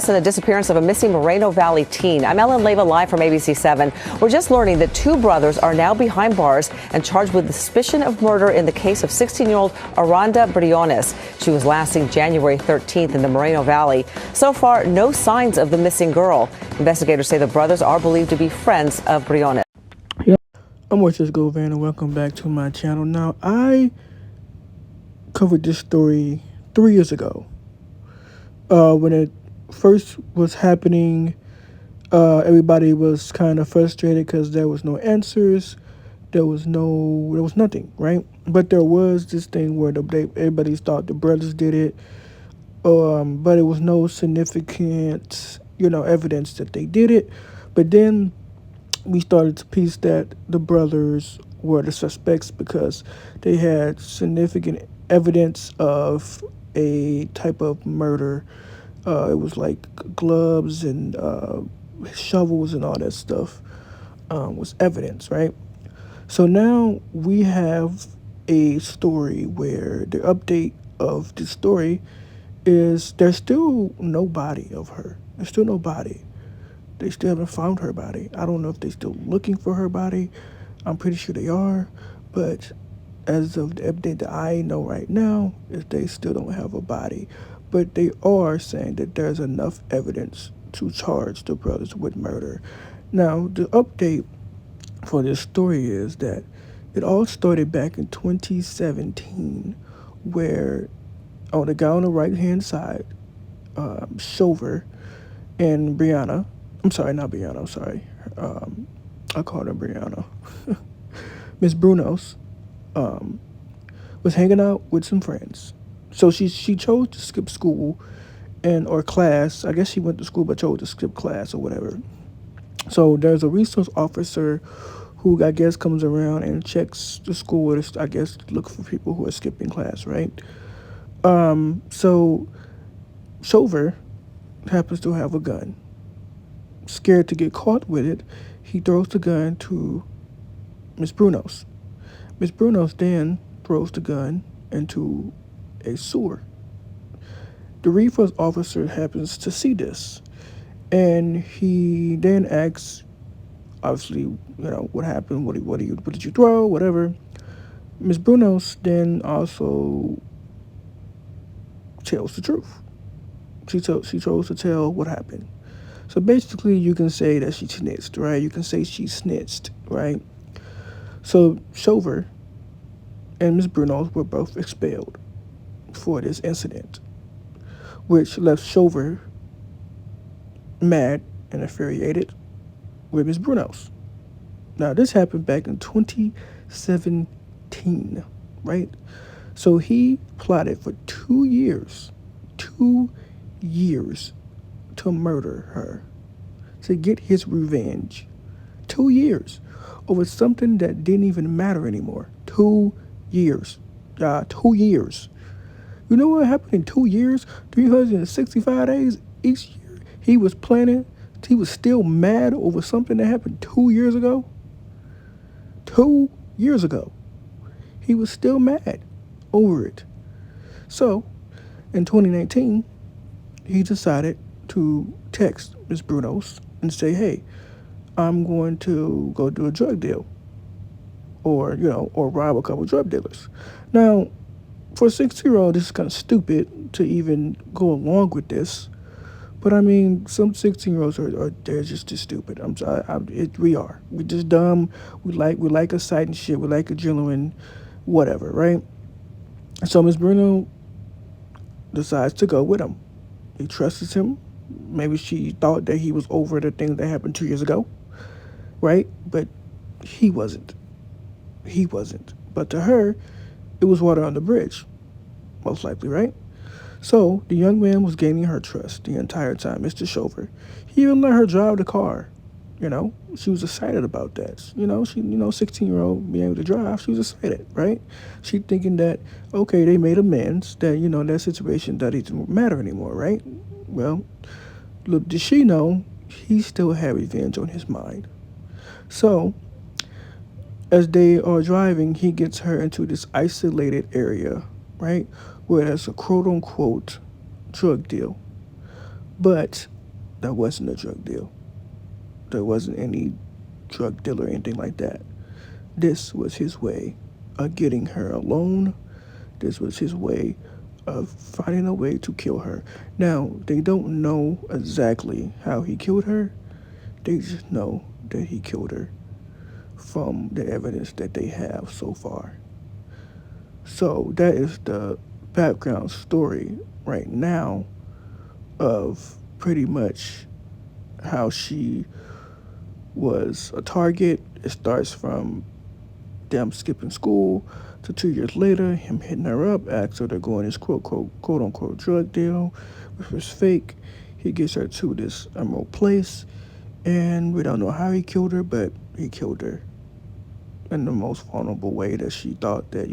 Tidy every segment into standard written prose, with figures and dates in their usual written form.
And the disappearance of a missing Moreno Valley teen. I'm Ellen Leyva, live from ABC7. We're just learning that two brothers are now behind bars and charged with the suspicion of murder in the case of 16-year-old Aranda Briones. She was last seen January 13th in the Moreno Valley. So far, no signs of the missing girl. Investigators say the brothers are believed to be friends of Briones. I'm Watchers Go Van, and welcome back to my channel. Now, I covered this story 3 years ago when it first was happening. Everybody was kind of frustrated because there was no answers. There was nothing, right? But there was this thing where everybody thought the brothers did it, but it was no significant, evidence that they did it. But then we started to piece that the brothers were the suspects because they had significant evidence of a type of murder. It was like gloves and shovels and all that stuff was evidence, right? So now we have a story where the update of the story is there's still no body of her. There's still no body. They still haven't found her body. I don't know if they're still looking for her body. I'm pretty sure they are. But as of the update that I know right now is they still don't have a body. But they are saying that there's enough evidence to charge the brothers with murder. Now, the update for this story is that it all started back in 2017, where on the guy on the right-hand side, Shover and Brianna, I'm sorry, not Brianna, I'm sorry. I called her Brianna. Miss Brunos was hanging out with some friends. So she chose to skip school or class. I guess she went to school but chose to skip class or whatever. So there's a resource officer who I guess comes around and checks the school, I guess, look for people who are skipping class, right? So Shover happens to have a gun. Scared to get caught with it, he throws the gun to Miss Brunos. Miss Brunos then throws the gun into a sewer. The resource officer happens to see this, and he then asks, obviously, what happened? What did you throw? Whatever. Miss Brunos then also tells the truth. She chose to tell what happened. So basically, you can say that she snitched, right? You can say she snitched, right? So Shover and Miss Brunos were both expelled for this incident, which left Shover mad and infuriated with Miss Brunos. Now, this happened back in 2017, right? So he plotted for 2 years to murder her, to get his revenge. 2 years over something that didn't even matter anymore. 2 years. 2 years. You know what happened in 2 years? 365 days each year. He was still mad over something that happened 2 years ago. 2 years ago. He was still mad over it. So, in 2019, he decided to text Miss Brunos and say, hey, I'm going to go do a drug deal or rob a couple drug dealers. Now, for a 16-year-old, this is kind of stupid to even go along with this. But I mean, some 16-year-olds they're just too stupid. We are. We're just dumb. We like exciting shit. We like adrenaline, whatever, right? So Miss Bruno decides to go with him. He trusts him. Maybe she thought that he was over the thing that happened 2 years ago, right? But he wasn't. But to her, it was water on the bridge, most likely, right? So the young man was gaining her trust the entire time, Mr. Shover. He even let her drive the car. She was excited about that. 16-year-old being able to drive, she was excited, right? She thinking that, okay, they made amends, that, that situation doesn't matter anymore, right? Well, look, did she know he still had revenge on his mind? So, as they are driving, he gets her into this isolated area, right? Where there's a quote-unquote drug deal. But that wasn't a drug deal. There wasn't any drug deal or anything like that. This was his way of getting her alone. This was his way of finding a way to kill her. Now, they don't know exactly how he killed her. They just know that he killed her from the evidence that they have so far. So that is the background story right now of pretty much how she was a target. It starts from them skipping school to 2 years later, him hitting her up, asks her to go on his quote unquote drug deal, which was fake. He gets her to this emerald place, and we don't know how he killed her, but he killed her in the most vulnerable way that she thought that,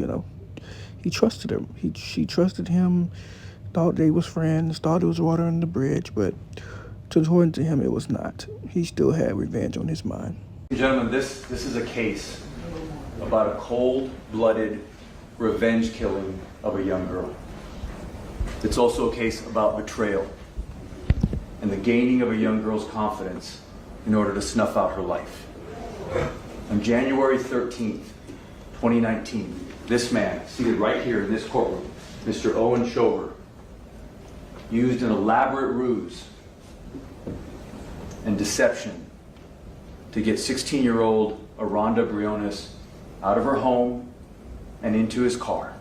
he trusted her. She trusted him, thought they was friends, thought it was water under the bridge, but according to him, it was not. He still had revenge on his mind. Gentlemen, this is a case about a cold-blooded revenge killing of a young girl. It's also a case about betrayal and the gaining of a young girl's confidence in order to snuff out her life. On January 13th, 2019, this man, seated right here in this courtroom, Mr. Owen Shover, used an elaborate ruse and deception to get 16-year-old Aranda Briones out of her home and into his car.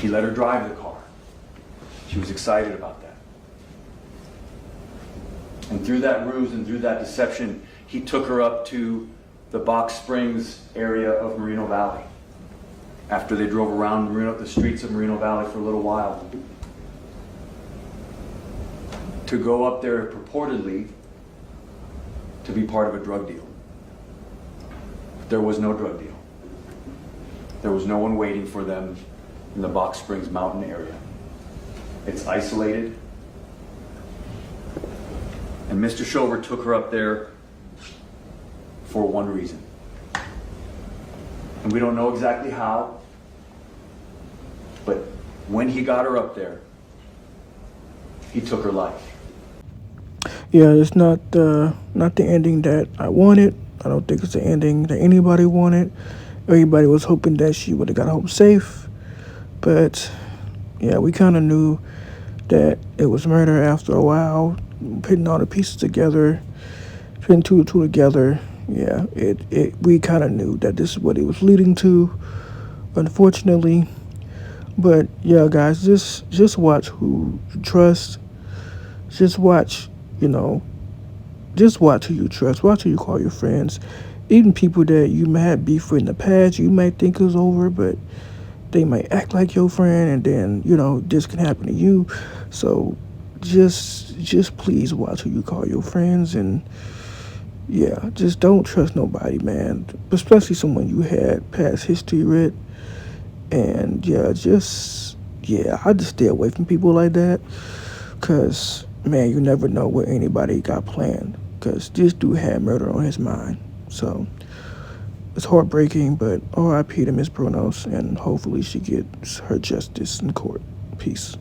He let her drive the car. She was excited about that. And through that ruse and through that deception, he took her up to the Box Springs area of Moreno Valley after they drove around the streets of Moreno Valley for a little while to go up there purportedly to be part of a drug deal. There was no drug deal. There was no one waiting for them in the Box Springs mountain area. It's isolated. And Mr. Shover took her up there for one reason. And we don't know exactly how, but when he got her up there, he took her life. Yeah, it's not the ending that I wanted. I don't think it's the ending that anybody wanted. Everybody was hoping that she would have got home safe. But, yeah, we kind of knew that it was murder after a while. Putting all the pieces together, putting two and two together. Yeah, we kind of knew that this is what it was leading to, unfortunately. But, yeah, guys, just watch who you trust. Just watch, just watch who you trust. Watch who you call your friends. Even people that you might have beef with in the past, you might think it was over, but they might act like your friend, and then, this can happen to you. So just please watch who you call your friends, and yeah, just don't trust nobody, man. Especially someone you had past history with. And I just stay away from people like that, because man, you never know what anybody got planned, because this dude had murder on his mind. So it's heartbreaking, but RIP to Miss Brunos, and hopefully she gets her justice in court. Peace.